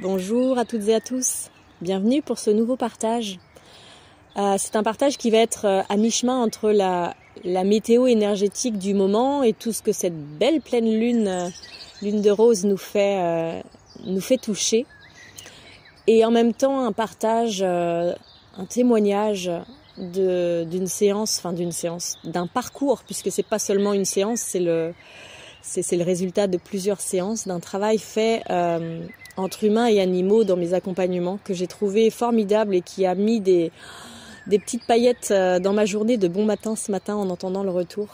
Bonjour à toutes et à tous, bienvenue pour ce nouveau partage. C'est un partage qui va être à mi-chemin entre la météo énergétique du moment et tout ce que cette belle pleine lune de rose nous fait toucher. Et en même temps un partage, un témoignage d'un parcours, puisque c'est pas seulement une séance, c'est le résultat de plusieurs séances, d'un travail fait entre humains et animaux dans mes accompagnements que j'ai trouvé formidable et qui a mis des petites paillettes dans ma journée de bon matin ce matin en entendant le retour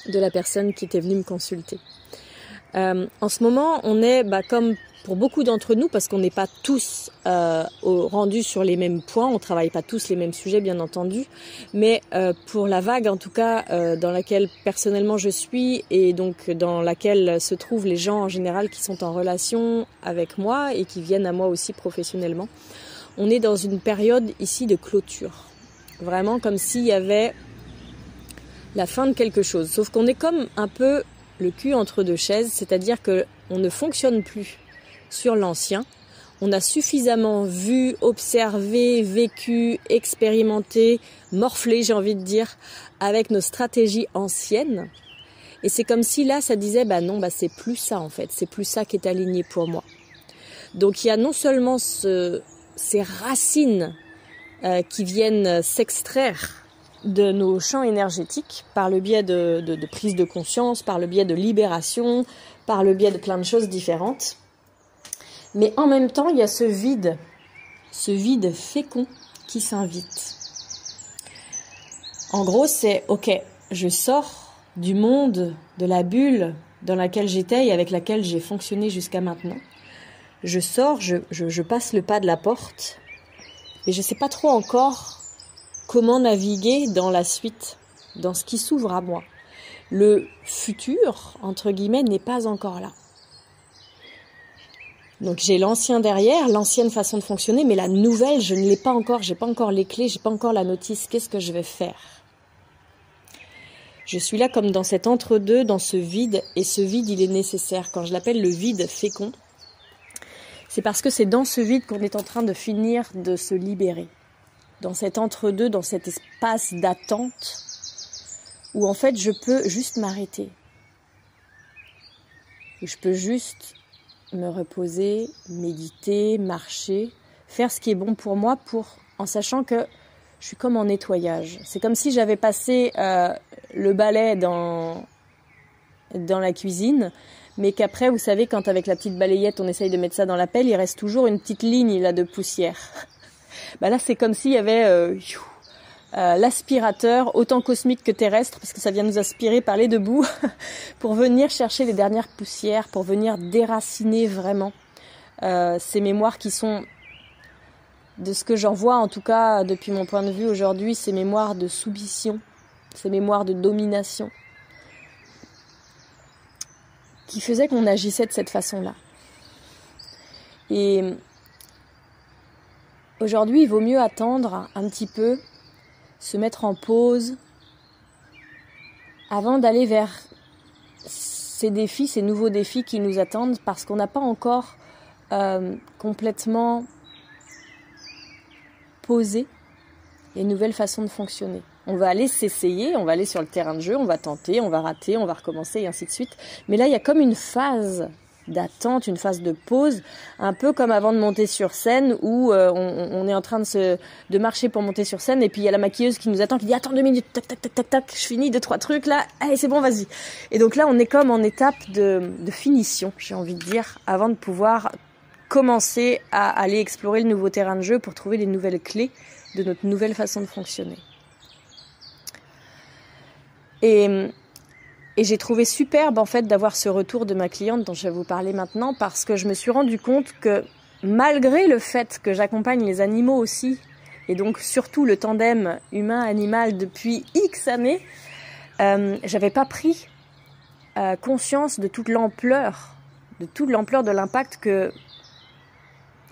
de la personne qui était venue me consulter. En ce moment, on est comme pour beaucoup d'entre nous, parce qu'on n'est pas tous rendus sur les mêmes points, on travaille pas tous les mêmes sujets bien entendu, mais pour la vague en tout cas dans laquelle personnellement je suis et donc dans laquelle se trouvent les gens en général qui sont en relation avec moi et qui viennent à moi aussi professionnellement, on est dans une période ici de clôture, vraiment comme s'il y avait la fin de quelque chose, sauf qu'on est comme un peu le cul entre deux chaises, c'est-à-dire que on ne fonctionne plus sur l'ancien. On a suffisamment vu, observé, vécu, expérimenté, morflé, j'ai envie de dire, avec nos stratégies anciennes. Et c'est comme si là, ça disait, c'est plus ça en fait, c'est plus ça qui est aligné pour moi. Donc il y a non seulement ces racines qui viennent s'extraire de nos champs énergétiques par le biais de prise de conscience, par le biais de libération, par le biais de plein de choses différentes. Mais en même temps, il y a ce vide fécond qui s'invite. En gros, c'est ok, je sors du monde, de la bulle dans laquelle j'étais et avec laquelle j'ai fonctionné jusqu'à maintenant. Je sors, je passe le pas de la porte et je ne sais pas trop encore comment naviguer dans la suite, dans ce qui s'ouvre à moi. Le futur, entre guillemets, n'est pas encore là. Donc j'ai l'ancien derrière, l'ancienne façon de fonctionner, mais la nouvelle, je ne l'ai pas encore, j'ai pas encore les clés, j'ai pas encore la notice, qu'est-ce que je vais faire ? Je suis là comme dans cet entre-deux, dans ce vide, et ce vide, il est nécessaire. Quand je l'appelle le vide fécond, c'est parce que c'est dans ce vide qu'on est en train de finir de se libérer. Dans cet entre-deux, dans cet espace d'attente, où en fait je peux juste m'arrêter. Où je peux juste me reposer, méditer, marcher, faire ce qui est bon pour moi, en sachant que je suis comme en nettoyage. C'est comme si j'avais passé le balai dans la cuisine, mais qu'après, vous savez, quand avec la petite balayette, on essaye de mettre ça dans la pelle, il reste toujours une petite ligne là de poussière. Là, c'est comme s'il y avait l'aspirateur, autant cosmique que terrestre, parce que ça vient nous aspirer par les deux bouts, pour venir chercher les dernières poussières, pour venir déraciner vraiment ces mémoires qui sont, de ce que j'en vois en tout cas depuis mon point de vue aujourd'hui, ces mémoires de soumission, ces mémoires de domination, qui faisaient qu'on agissait de cette façon-là. Et aujourd'hui, il vaut mieux attendre un petit peu, se mettre en pause avant d'aller vers ces défis, ces nouveaux défis qui nous attendent, parce qu'on n'a pas encore complètement posé les nouvelles façons de fonctionner. On va aller s'essayer, on va aller sur le terrain de jeu, on va tenter, on va rater, on va recommencer et ainsi de suite. Mais là, il y a comme une phase d'attente, une phase de pause, un peu comme avant de monter sur scène où on est en train de marcher pour monter sur scène et puis il y a la maquilleuse qui nous attend, qui dit attends 2 minutes, tac tac tac tac tac, je finis 2-3 trucs là, allez c'est bon vas-y. Et donc là on est comme en étape de finition, j'ai envie de dire, avant de pouvoir commencer à aller explorer le nouveau terrain de jeu pour trouver les nouvelles clés de notre nouvelle façon de fonctionner. Et j'ai trouvé superbe en fait d'avoir ce retour de ma cliente dont je vais vous parler maintenant, parce que je me suis rendu compte que malgré le fait que j'accompagne les animaux aussi, et donc surtout le tandem humain-animal depuis X années, j'avais pas pris conscience de toute l'ampleur de l'impact que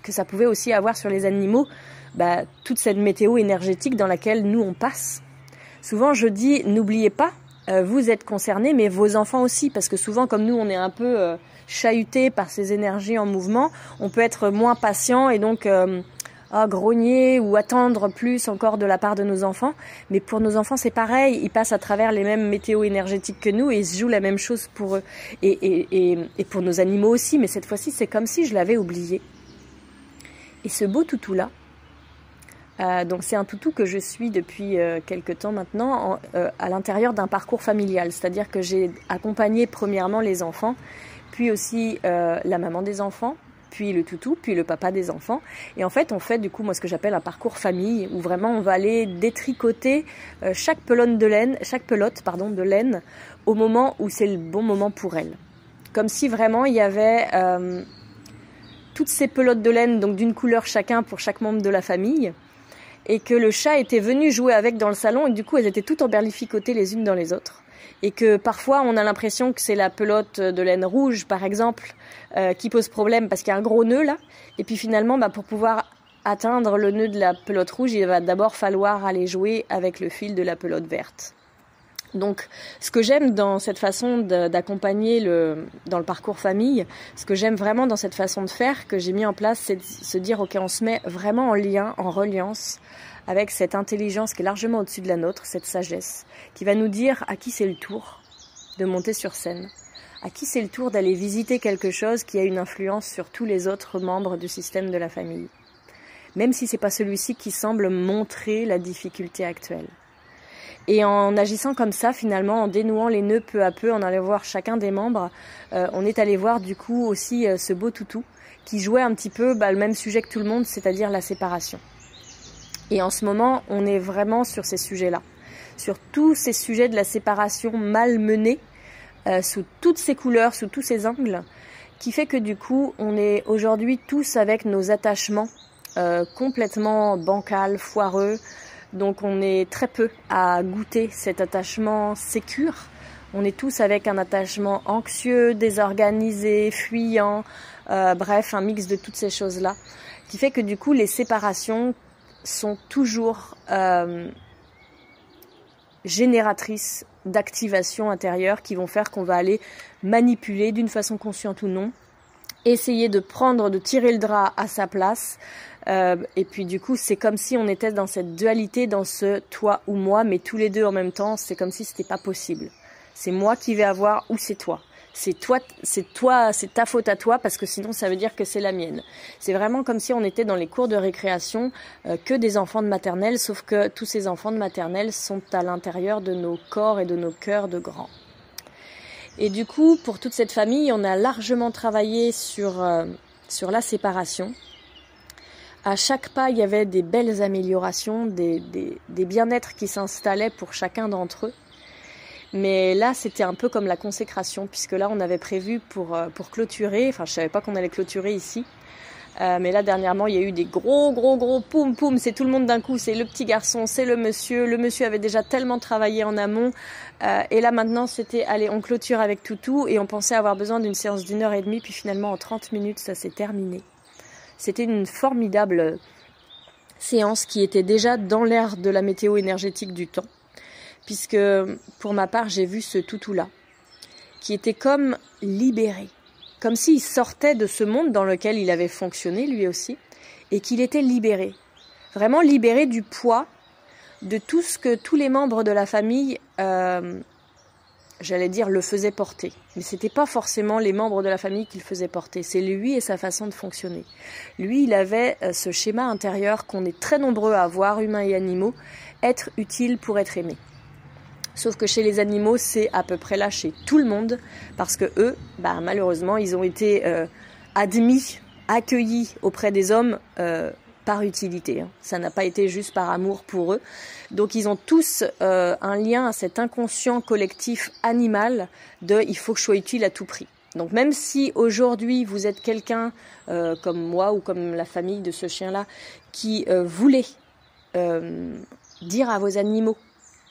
ça pouvait aussi avoir sur les animaux, toute cette météo énergétique dans laquelle nous on passe. Souvent je dis, n'oubliez pas, vous êtes concernés, mais vos enfants aussi, parce que souvent comme nous on est un peu chahuté par ces énergies en mouvement, on peut être moins patient et donc grogner ou attendre plus encore de la part de nos enfants. Mais pour nos enfants, c'est pareil. Ils passent à travers les mêmes météos énergétiques que nous et ils se jouent la même chose pour eux. Et pour nos animaux aussi. Mais cette fois-ci, c'est comme si je l'avais oublié. Et ce beau toutou-là, donc c'est un toutou que je suis depuis quelques temps maintenant à l'intérieur d'un parcours familial. C'est-à-dire que j'ai accompagné premièrement les enfants, puis aussi la maman des enfants, puis le toutou, puis le papa des enfants. Et en fait, on fait du coup, moi, ce que j'appelle un parcours famille, où vraiment on va aller détricoter chaque pelote de laine, au moment où c'est le bon moment pour elle. Comme si vraiment il y avait toutes ces pelotes de laine, donc d'une couleur chacun pour chaque membre de la famille, et que le chat était venu jouer avec dans le salon, et du coup, elles étaient toutes emberlificotées les unes dans les autres. Et que parfois on a l'impression que c'est la pelote de laine rouge par exemple qui pose problème parce qu'il y a un gros nœud là, et puis finalement pour pouvoir atteindre le nœud de la pelote rouge, il va d'abord falloir aller jouer avec le fil de la pelote verte. Donc ce que j'aime dans cette façon d'accompagner dans le parcours famille, ce que j'aime vraiment dans cette façon de faire que j'ai mis en place, c'est de se dire ok, on se met vraiment en lien, en reliance avec cette intelligence qui est largement au-dessus de la nôtre, cette sagesse, qui va nous dire à qui c'est le tour de monter sur scène, à qui c'est le tour d'aller visiter quelque chose qui a une influence sur tous les autres membres du système de la famille, même si c'est pas celui-ci qui semble montrer la difficulté actuelle. Et en agissant comme ça, finalement, en dénouant les nœuds peu à peu, en allant voir chacun des membres, on est allé voir du coup aussi ce beau toutou qui jouait un petit peu le même sujet que tout le monde, c'est-à-dire la séparation. Et en ce moment, on est vraiment sur ces sujets-là, sur tous ces sujets de la séparation mal menée, sous toutes ces couleurs, sous tous ces angles, qui fait que du coup, on est aujourd'hui tous avec nos attachements complètement bancals, foireux. Donc on est très peu à goûter cet attachement sécure. On est tous avec un attachement anxieux, désorganisé, fuyant, bref, un mix de toutes ces choses-là, qui fait que du coup, les séparations sont toujours génératrices d'activation intérieure qui vont faire qu'on va aller manipuler d'une façon consciente ou non, essayer de tirer le drap à sa place, et puis du coup c'est comme si on était dans cette dualité, dans ce toi ou moi, mais tous les deux en même temps, c'est comme si c'était pas possible. C'est moi qui vais avoir ou c'est toi. C'est ta faute à toi parce que sinon ça veut dire que c'est la mienne. C'est vraiment comme si on était dans les cours de récréation que des enfants de maternelle, sauf que tous ces enfants de maternelle sont à l'intérieur de nos corps et de nos cœurs de grands. Et du coup, pour toute cette famille, on a largement travaillé sur la séparation. À chaque pas, il y avait des belles améliorations, des bien-être qui s'installaient pour chacun d'entre eux. Mais là, c'était un peu comme la consécration, puisque là, on avait prévu pour clôturer, enfin, je savais pas qu'on allait clôturer ici, mais là, dernièrement, il y a eu des gros poum poum, c'est tout le monde d'un coup, c'est le petit garçon, c'est le monsieur avait déjà tellement travaillé en amont, et là, maintenant, c'était, allez, on clôture avec toutou, et on pensait avoir besoin d'une séance d'1h30, puis finalement, en 30 minutes, ça s'est terminé. C'était une formidable séance qui était déjà dans l'ère de la météo énergétique du temps, puisque pour ma part, j'ai vu ce toutou-là, qui était comme libéré, comme s'il sortait de ce monde dans lequel il avait fonctionné lui aussi, et qu'il était libéré, vraiment libéré du poids de tout ce que tous les membres de la famille, j'allais dire, le faisaient porter. Mais c'était pas forcément les membres de la famille qui le faisaient porter, c'est lui et sa façon de fonctionner. Lui, il avait ce schéma intérieur qu'on est très nombreux à avoir, humains et animaux, être utile pour être aimé. Sauf que chez les animaux, c'est à peu près là chez tout le monde, parce que eux, malheureusement, ils ont été accueillis auprès des hommes par utilité. Ça n'a pas été juste par amour pour eux. Donc ils ont tous un lien à cet inconscient collectif animal de « il faut que je sois utile à tout prix ». Donc même si aujourd'hui vous êtes quelqu'un comme moi ou comme la famille de ce chien-là qui voulait dire à vos animaux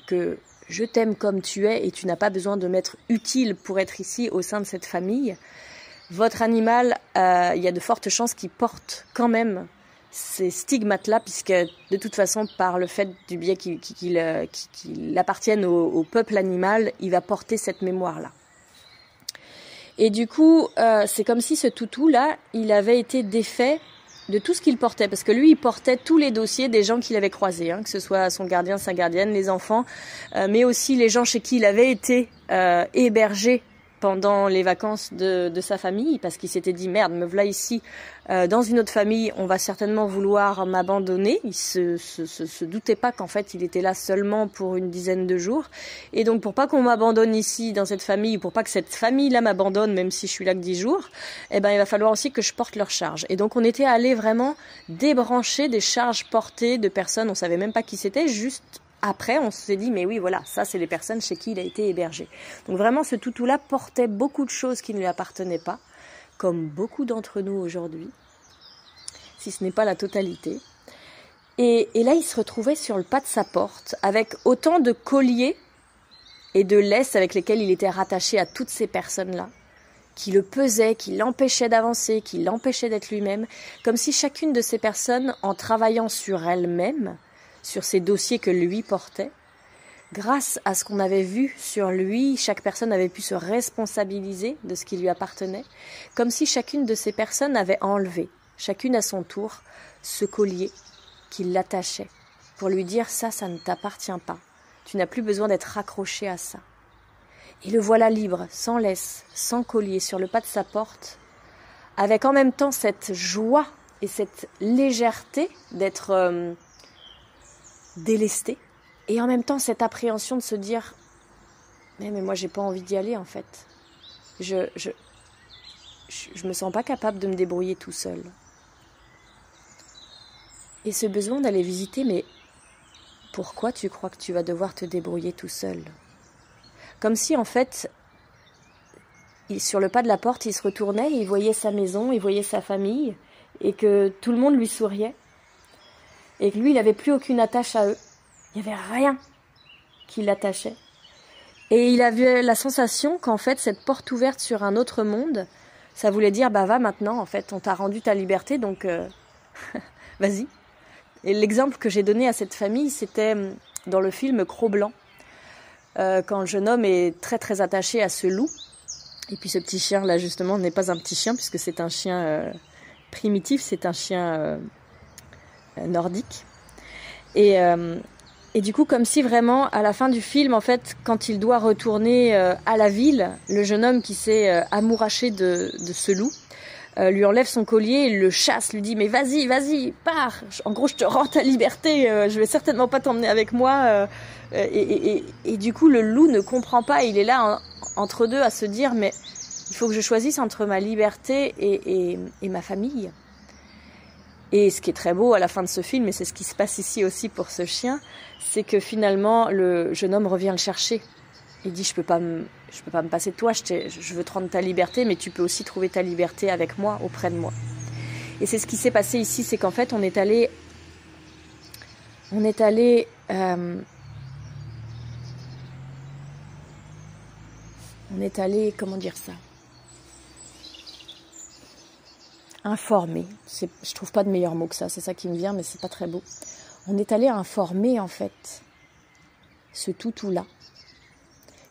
que je t'aime comme tu es et tu n'as pas besoin de m'être utile pour être ici au sein de cette famille, votre animal, il y a de fortes chances qu'il porte quand même ces stigmates-là, puisque de toute façon, par le fait du biais qu'il appartienne au peuple animal, il va porter cette mémoire-là. Et du coup, c'est comme si ce toutou-là, il avait été défait de tout ce qu'il portait. Parce que lui, il portait tous les dossiers des gens qu'il avait croisés, hein, que ce soit son gardien, sa gardienne, les enfants, mais aussi les gens chez qui il avait été hébergé pendant les vacances de sa famille, parce qu'il s'était dit, merde, me voilà ici, dans une autre famille, on va certainement vouloir m'abandonner. Il se doutait pas qu'en fait, il était là seulement pour une dizaine de jours. Et donc, pour pas qu'on m'abandonne ici, dans cette famille, pour pas que cette famille-là m'abandonne, même si je suis là que 10 jours, eh ben, il va falloir aussi que je porte leurs charges. Et donc, on était allé vraiment débrancher des charges portées de personnes, on savait même pas qui c'était, juste après, on s'est dit, mais oui, voilà, ça, c'est les personnes chez qui il a été hébergé. Donc vraiment, ce toutou-là portait beaucoup de choses qui ne lui appartenaient pas, comme beaucoup d'entre nous aujourd'hui, si ce n'est pas la totalité. Et là, il se retrouvait sur le pas de sa porte, avec autant de colliers et de laisses avec lesquels il était rattaché à toutes ces personnes-là, qui le pesaient, qui l'empêchaient d'avancer, qui l'empêchaient d'être lui-même, comme si chacune de ces personnes, en travaillant sur elle-même, sur ces dossiers que lui portait, grâce à ce qu'on avait vu sur lui, chaque personne avait pu se responsabiliser de ce qui lui appartenait, comme si chacune de ces personnes avait enlevé, chacune à son tour, ce collier qui l'attachait, pour lui dire « ça ne t'appartient pas, tu n'as plus besoin d'être raccroché à ça ». Et le voilà libre, sans laisse, sans collier, sur le pas de sa porte, avec en même temps cette joie et cette légèreté d'être délesté, et en même temps cette appréhension de se dire mais moi j'ai pas envie d'y aller en fait, je me sens pas capable de me débrouiller tout seul. Et ce besoin d'aller visiter, mais pourquoi tu crois que tu vas devoir te débrouiller tout seul? Comme si en fait sur le pas de la porte il se retournait, il voyait sa maison, il voyait sa famille, et que tout le monde lui souriait, et que lui, il n'avait plus aucune attache à eux. Il n'y avait rien qui l'attachait. Et il avait la sensation qu'en fait, cette porte ouverte sur un autre monde, ça voulait dire, bah va maintenant, en fait, on t'a rendu ta liberté, donc vas-y. Et l'exemple que j'ai donné à cette famille, c'était dans le film Cro-Blanc, quand le jeune homme est très très attaché à ce loup. Et puis ce petit chien, là, justement, n'est pas un petit chien, puisque c'est un chien primitif, c'est un chien nordique. Et du coup, comme si vraiment, à la fin du film, en fait, quand il doit retourner à la ville, le jeune homme qui s'est amouraché de ce loup, lui enlève son collier, il le chasse, lui dit « mais vas-y, pars, en gros je te rends ta liberté, je vais certainement pas t'emmener avec moi ». Et du coup, le loup ne comprend pas, il est là entre deux à se dire « mais il faut que je choisisse entre ma liberté et ma famille ». Et ce qui est très beau à la fin de ce film, et c'est ce qui se passe ici aussi pour ce chien, c'est que finalement le jeune homme revient le chercher. Il dit je peux pas me passer de toi, je veux te rendre ta liberté, mais tu peux aussi trouver ta liberté avec moi, auprès de moi. Et c'est ce qui s'est passé ici, c'est qu'en fait on est allé comment dire ça, informer. Je trouve pas de meilleur mot que ça, c'est ça qui me vient, mais c'est pas très beau. On est allé informer en fait ce toutou-là,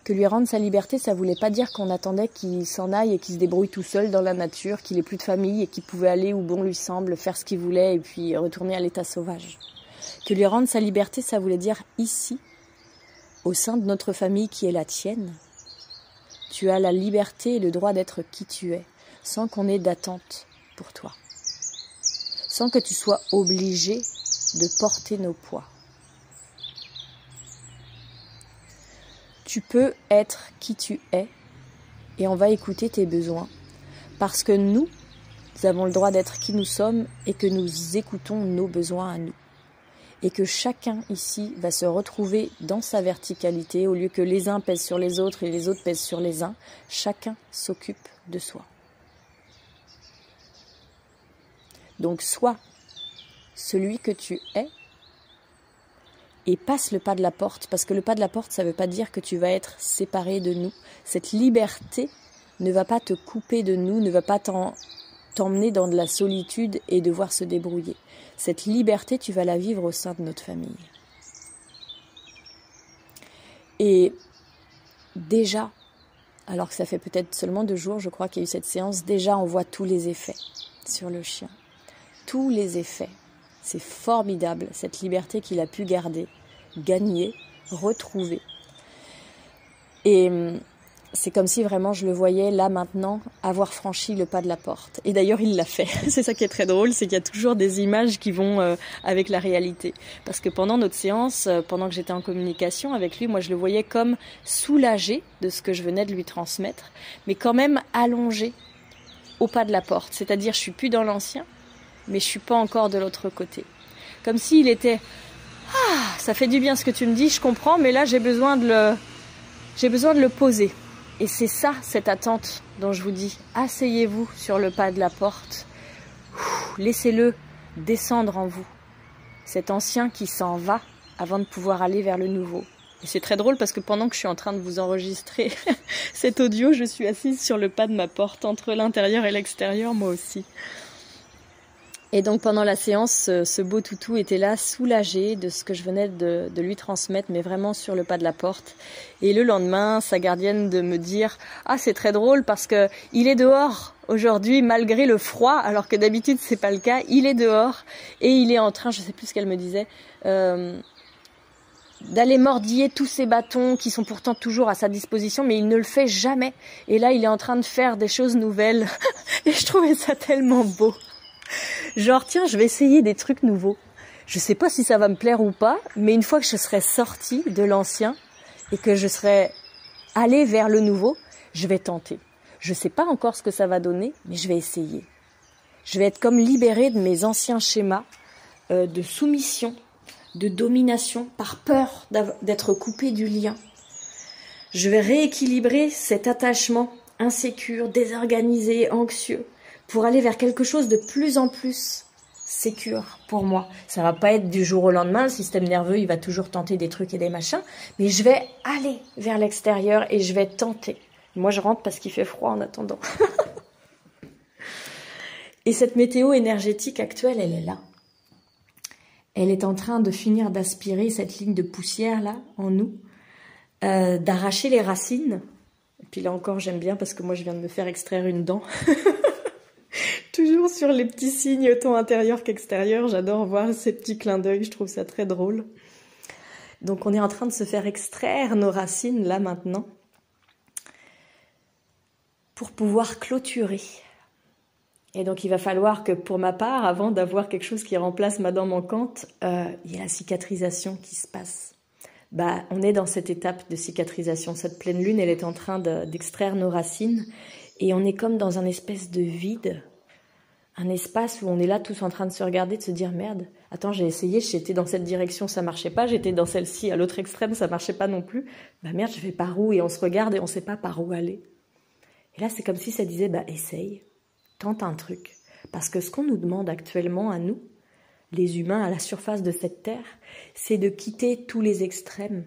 que lui rendre sa liberté, ça voulait pas dire qu'on attendait qu'il s'en aille et qu'il se débrouille tout seul dans la nature, qu'il ait plus de famille et qu'il pouvait aller où bon lui semble, faire ce qu'il voulait et puis retourner à l'état sauvage. Que lui rendre sa liberté, ça voulait dire ici, au sein de notre famille qui est la tienne, tu as la liberté et le droit d'être qui tu es, sans qu'on ait d'attente pour toi, sans que tu sois obligé de porter nos poids. Tu peux être qui tu es et on va écouter tes besoins parce que nous avons le droit d'être qui nous sommes et que nous écoutons nos besoins à nous. Et que chacun ici va se retrouver dans sa verticalité au lieu que les uns pèsent sur les autres et les autres pèsent sur les uns. Chacun s'occupe de soi. Donc sois celui que tu es et passe le pas de la porte, parce que le pas de la porte, ça ne veut pas dire que tu vas être séparé de nous. Cette liberté ne va pas te couper de nous, ne va pas t'emmener dans de la solitude et devoir se débrouiller. Cette liberté, tu vas la vivre au sein de notre famille. Et déjà, alors que ça fait peut-être seulement 2 jours, je crois, qu'il y a eu cette séance, déjà on voit tous les effets sur le chien. Tous les effets. C'est formidable, cette liberté qu'il a pu garder, gagner, retrouver. Et c'est comme si vraiment je le voyais là maintenant avoir franchi le pas de la porte. Et d'ailleurs il l'a fait. C'est ça qui est très drôle, c'est qu'il y a toujours des images qui vont avec la réalité. Parce que pendant notre séance, pendant que j'étais en communication avec lui, moi je le voyais comme soulagé de ce que je venais de lui transmettre, mais quand même allongé au pas de la porte. C'est-à-dire je suis plus dans l'ancien, mais je suis pas encore de l'autre côté. Comme s'il était « Ah, ça fait du bien ce que tu me dis, je comprends, mais là j'ai besoin de le poser. » Et c'est ça, cette attente dont je vous dis, asseyez-vous sur le pas de la porte, laissez-le descendre en vous. Cet ancien qui s'en va avant de pouvoir aller vers le nouveau. Et c'est très drôle parce que pendant que je suis en train de vous enregistrer cet audio, je suis assise sur le pas de ma porte, entre l'intérieur et l'extérieur, moi aussi. Et donc pendant la séance, ce beau toutou était là, soulagé de ce que je venais de lui transmettre, mais vraiment sur le pas de la porte. Et le lendemain, sa gardienne de me dire « Ah, c'est très drôle parce que il est dehors aujourd'hui malgré le froid, alors que d'habitude c'est pas le cas. Il est dehors et il est en train, je sais plus ce qu'elle me disait, d'aller mordiller tous ces bâtons qui sont pourtant toujours à sa disposition, mais il ne le fait jamais. Et là, il est en train de faire des choses nouvelles. Et je trouvais ça tellement beau. Genre, tiens, je vais essayer des trucs nouveaux. Je sais pas si ça va me plaire ou pas, mais une fois que je serai sortie de l'ancien et que je serai allée vers le nouveau, je vais tenter. Je sais pas encore ce que ça va donner, mais je vais essayer. Je vais être comme libérée de mes anciens schémas de soumission, de domination, par peur d'être coupée du lien. Je vais rééquilibrer cet attachement insécure, désorganisé, anxieux, pour aller vers quelque chose de plus en plus sécure pour moi. Ça va pas être du jour au lendemain, le système nerveux, il va toujours tenter des trucs et des machins, mais je vais aller vers l'extérieur et je vais tenter. Moi, je rentre parce qu'il fait froid en attendant. Et cette météo énergétique actuelle, elle est là. Elle est en train de finir d'aspirer cette ligne de poussière là, en nous, d'arracher les racines. Et puis là encore, j'aime bien parce que moi, je viens de me faire extraire une dent. Toujours sur les petits signes, tant intérieurs qu'extérieurs. J'adore voir ces petits clins d'œil, je trouve ça très drôle. Donc on est en train de se faire extraire nos racines, là, maintenant, pour pouvoir clôturer. Et donc il va falloir que, pour ma part, avant d'avoir quelque chose qui remplace ma dent manquante, il y a la cicatrisation qui se passe. On est dans cette étape de cicatrisation. Cette pleine lune, elle est en train d'extraire nos racines. Et on est comme dans un espèce de vide. Un espace où on est là tous en train de se regarder, de se dire « Merde, attends, j'ai essayé, j'étais dans cette direction, ça marchait pas. J'étais dans celle-ci, à l'autre extrême, ça marchait pas non plus. Merde, je vais par où ?» Et on se regarde et on sait pas par où aller. Et là, c'est comme si ça disait « Essaye, tente un truc. » Parce que ce qu'on nous demande actuellement à nous, les humains à la surface de cette terre, c'est de quitter tous les extrêmes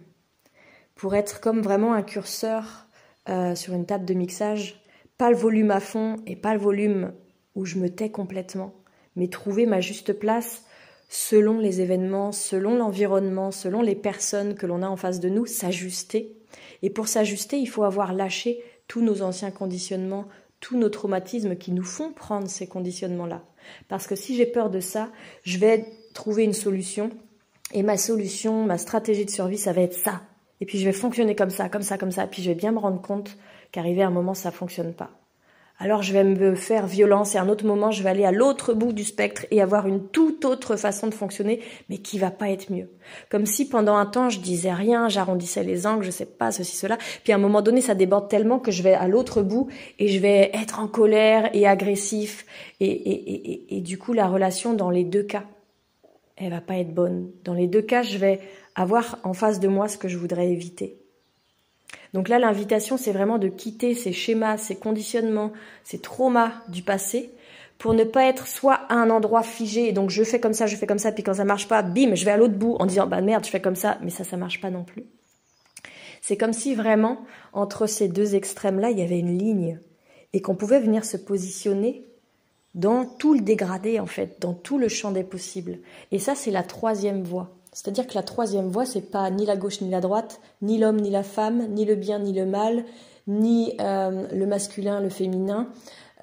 pour être comme vraiment un curseur sur une table de mixage, pas le volume à fond et pas le volume où je me tais complètement, mais trouver ma juste place selon les événements, selon l'environnement, selon les personnes que l'on a en face de nous, s'ajuster. Et pour s'ajuster, il faut avoir lâché tous nos anciens conditionnements, tous nos traumatismes qui nous font prendre ces conditionnements-là. Parce que si j'ai peur de ça, je vais trouver une solution, et ma solution, ma stratégie de survie, ça va être ça. Et puis je vais fonctionner comme ça, comme ça, comme ça, puis je vais bien me rendre compte qu'arrivé à un moment, ça fonctionne pas. Alors je vais me faire violence et à un autre moment, je vais aller à l'autre bout du spectre et avoir une toute autre façon de fonctionner, mais qui va pas être mieux. Comme si pendant un temps, je disais rien, j'arrondissais les angles, je sais pas, ceci, cela. Puis à un moment donné, ça déborde tellement que je vais à l'autre bout et je vais être en colère et agressif. Et du coup, la relation dans les deux cas, elle va pas être bonne. Dans les deux cas, je vais avoir en face de moi ce que je voudrais éviter. Donc là, l'invitation, c'est vraiment de quitter ces schémas, ces conditionnements, ces traumas du passé pour ne pas être soit à un endroit figé, et donc je fais comme ça, puis quand ça marche pas, bim, je vais à l'autre bout en disant, merde, je fais comme ça, mais ça marche pas non plus. C'est comme si vraiment, entre ces deux extrêmes-là, il y avait une ligne et qu'on pouvait venir se positionner dans tout le dégradé, en fait, dans tout le champ des possibles. Et ça, c'est la troisième voie. C'est-à-dire que la troisième voie, c'est pas ni la gauche ni la droite, ni l'homme ni la femme, ni le bien ni le mal, ni le masculin, le féminin,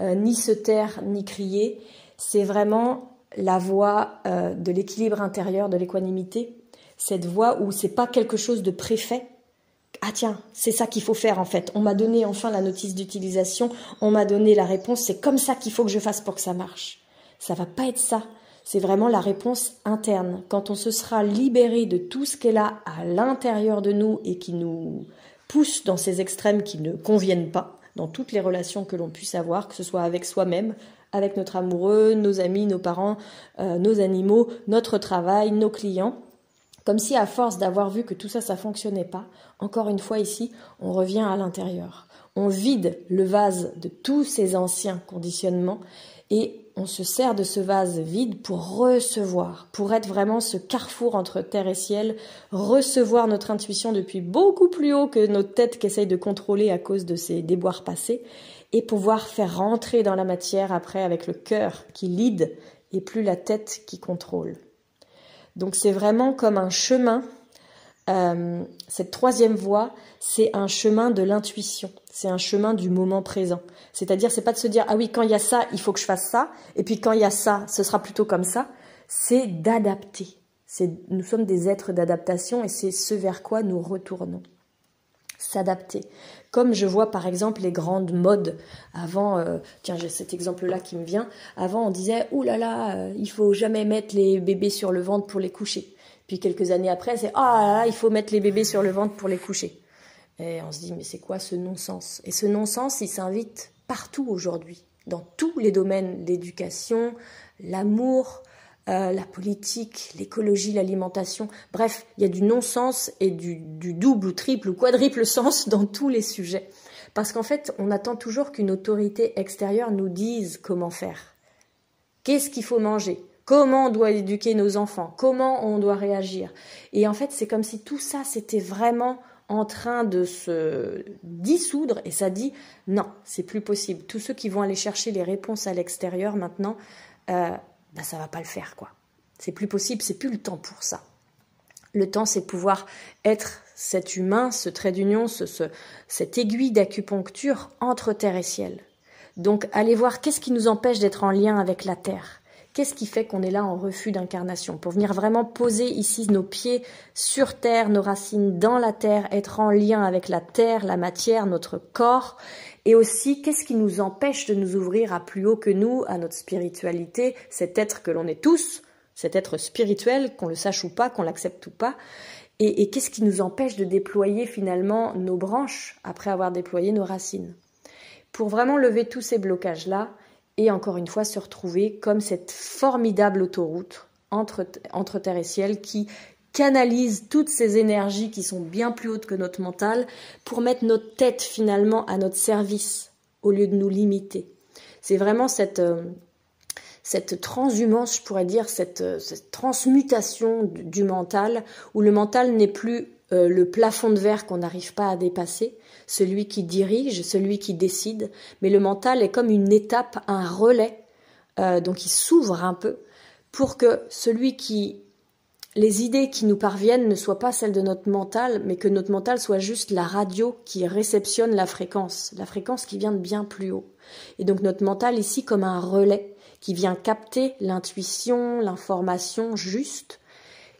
ni se taire, ni crier. C'est vraiment la voie de l'équilibre intérieur, de l'équanimité. Cette voie où c'est pas quelque chose de préfet. Ah tiens, c'est ça qu'il faut faire en fait. On m'a donné enfin la notice d'utilisation, on m'a donné la réponse, c'est comme ça qu'il faut que je fasse pour que ça marche. Ça va pas être ça. C'est vraiment la réponse interne. Quand on se sera libéré de tout ce qu'est là à l'intérieur de nous et qui nous pousse dans ces extrêmes qui ne conviennent pas, dans toutes les relations que l'on puisse avoir, que ce soit avec soi-même, avec notre amoureux, nos amis, nos parents, nos animaux, notre travail, nos clients. Comme si à force d'avoir vu que tout ça, ça fonctionnait pas, encore une fois ici, on revient à l'intérieur. On vide le vase de tous ces anciens conditionnements et on se sert de ce vase vide pour recevoir, pour être vraiment ce carrefour entre terre et ciel, recevoir notre intuition depuis beaucoup plus haut que notre tête qui essaye de contrôler à cause de ses déboires passés et pouvoir faire rentrer dans la matière après avec le cœur qui lead et plus la tête qui contrôle. Donc c'est vraiment comme un chemin, cette troisième voie, c'est un chemin de l'intuition, c'est un chemin du moment présent. C'est-à-dire, c'est pas de se dire, ah oui, quand il y a ça, il faut que je fasse ça, et puis quand il y a ça, ce sera plutôt comme ça. C'est d'adapter. Nous sommes des êtres d'adaptation et c'est ce vers quoi nous retournons. S'adapter. Comme je vois par exemple les grandes modes. Avant, tiens, j'ai cet exemple-là qui me vient. Avant, on disait, ouh là là, il faut jamais mettre les bébés sur le ventre pour les coucher. Puis quelques années après, c'est, ah là là, il faut mettre les bébés sur le ventre pour les coucher. Et on se dit, mais c'est quoi ce non-sens? Et ce non-sens, il s'invite partout aujourd'hui, dans tous les domaines, l'éducation, l'amour, la politique, l'écologie, l'alimentation. Bref, il y a du non-sens et du double ou triple ou quadruple sens dans tous les sujets. Parce qu'en fait, on attend toujours qu'une autorité extérieure nous dise comment faire. Qu'est-ce qu'il faut manger? Comment on doit éduquer nos enfants? Comment on doit réagir? Et en fait, c'est comme si tout ça, c'était vraiment en train de se dissoudre et ça dit non, c'est plus possible. Tous ceux qui vont aller chercher les réponses à l'extérieur maintenant, ça va pas le faire quoi. C'est plus possible, c'est plus le temps pour ça. Le temps, c'est pouvoir être cet humain, ce trait d'union, cette aiguille d'acupuncture entre terre et ciel. Donc, allez voir qu'est-ce qui nous empêche d'être en lien avec la terre. Qu'est-ce qui fait qu'on est là en refus d'incarnation? Pour venir vraiment poser ici nos pieds sur terre, nos racines dans la terre, être en lien avec la terre, la matière, notre corps. Et aussi, qu'est-ce qui nous empêche de nous ouvrir à plus haut que nous, à notre spiritualité, cet être que l'on est tous, cet être spirituel, qu'on le sache ou pas, qu'on l'accepte ou pas. Et qu'est-ce qui nous empêche de déployer finalement nos branches après avoir déployé nos racines? Pour vraiment lever tous ces blocages-là, et encore une fois se retrouver comme cette formidable autoroute entre terre et ciel qui canalise toutes ces énergies qui sont bien plus hautes que notre mental pour mettre notre tête finalement à notre service au lieu de nous limiter. C'est vraiment cette transhumance, je pourrais dire, cette transmutation du mental où le mental n'est plus le plafond de verre qu'on n'arrive pas à dépasser, celui qui dirige, celui qui décide, mais le mental est comme une étape, un relais, donc il s'ouvre un peu pour que les idées qui nous parviennent ne soient pas celles de notre mental, mais que notre mental soit juste la radio qui réceptionne la fréquence qui vient de bien plus haut. Et donc notre mental ici comme un relais qui vient capter l'intuition, l'information juste,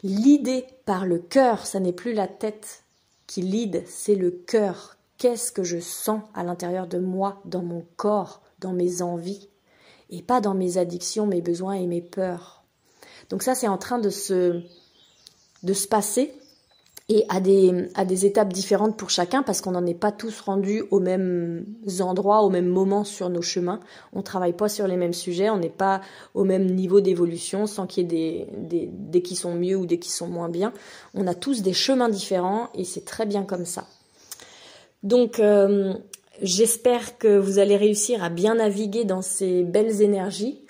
l'idée par le cœur, ça n'est plus la tête qui lead, c'est le cœur. Qu'est-ce que je sens à l'intérieur de moi, dans mon corps, dans mes envies, et pas dans mes addictions, mes besoins et mes peurs. Donc ça, c'est en train de se passer, et à des étapes différentes pour chacun, parce qu'on n'en est pas tous rendus aux mêmes endroits, au même moment sur nos chemins. On ne travaille pas sur les mêmes sujets, on n'est pas au même niveau d'évolution, sans qu'il y ait des qui sont mieux ou des qui sont moins bien. On a tous des chemins différents, et c'est très bien comme ça. Donc, j'espère que vous allez réussir à bien naviguer dans ces belles énergies.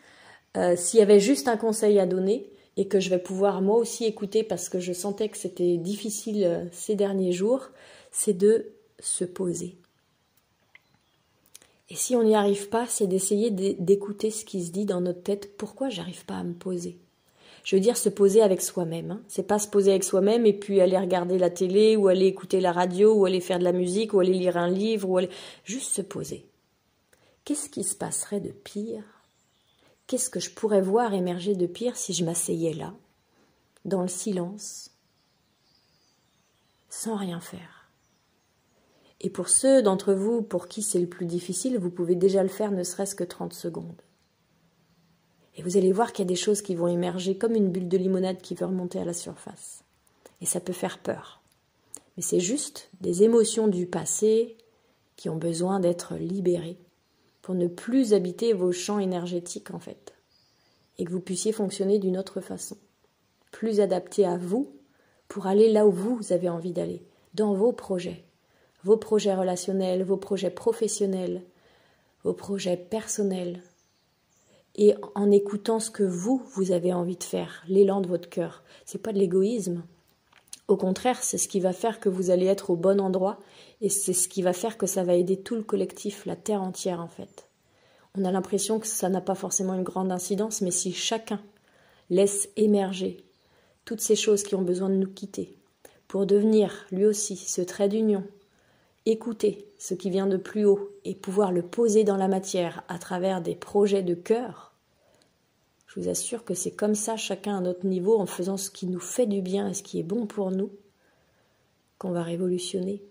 S'il y avait juste un conseil à donner, et que je vais pouvoir moi aussi écouter parce que je sentais que c'était difficile ces derniers jours, c'est de se poser. Et si on n'y arrive pas, c'est d'essayer d'écouter ce qui se dit dans notre tête. Pourquoi j'arrive pas à me poser? Je veux dire se poser avec soi-même. Hein. C'est pas se poser avec soi-même et puis aller regarder la télé ou aller écouter la radio ou aller faire de la musique ou aller lire un livre ou aller... Juste se poser. Qu'est-ce qui se passerait de pire? Qu'est-ce que je pourrais voir émerger de pire si je m'asseyais là, dans le silence, sans rien faire? Et pour ceux d'entre vous pour qui c'est le plus difficile, vous pouvez déjà le faire ne serait-ce que 30 secondes. Et vous allez voir qu'il y a des choses qui vont émerger comme une bulle de limonade qui veut remonter à la surface. Et ça peut faire peur. Mais c'est juste des émotions du passé qui ont besoin d'être libérées pour ne plus habiter vos champs énergétiques en fait. Et que vous puissiez fonctionner d'une autre façon. Plus adapté à vous pour aller là où vous avez envie d'aller, dans vos projets relationnels, vos projets professionnels, vos projets personnels. Et en écoutant ce que vous avez envie de faire, l'élan de votre cœur. C'est pas de l'égoïsme. Au contraire, c'est ce qui va faire que vous allez être au bon endroit et c'est ce qui va faire que ça va aider tout le collectif, la terre entière en fait. On a l'impression que ça n'a pas forcément une grande incidence, mais si chacun laisse émerger toutes ces choses qui ont besoin de nous quitter pour devenir lui aussi ce trait d'union, écouter ce qui vient de plus haut et pouvoir le poser dans la matière à travers des projets de cœur, je vous assure que c'est comme ça, chacun à notre niveau, en faisant ce qui nous fait du bien et ce qui est bon pour nous, qu'on va révolutionner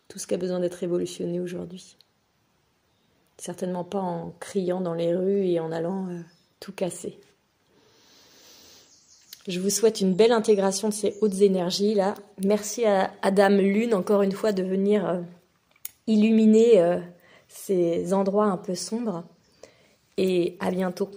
tout ce qui a besoin d'être révolutionné aujourd'hui. Certainement pas en criant dans les rues et en allant tout casser. Je vous souhaite une belle intégration de ces hautes énergies là. Merci à Dame Lune encore une fois de venir illuminer ces endroits un peu sombres. Et à bientôt.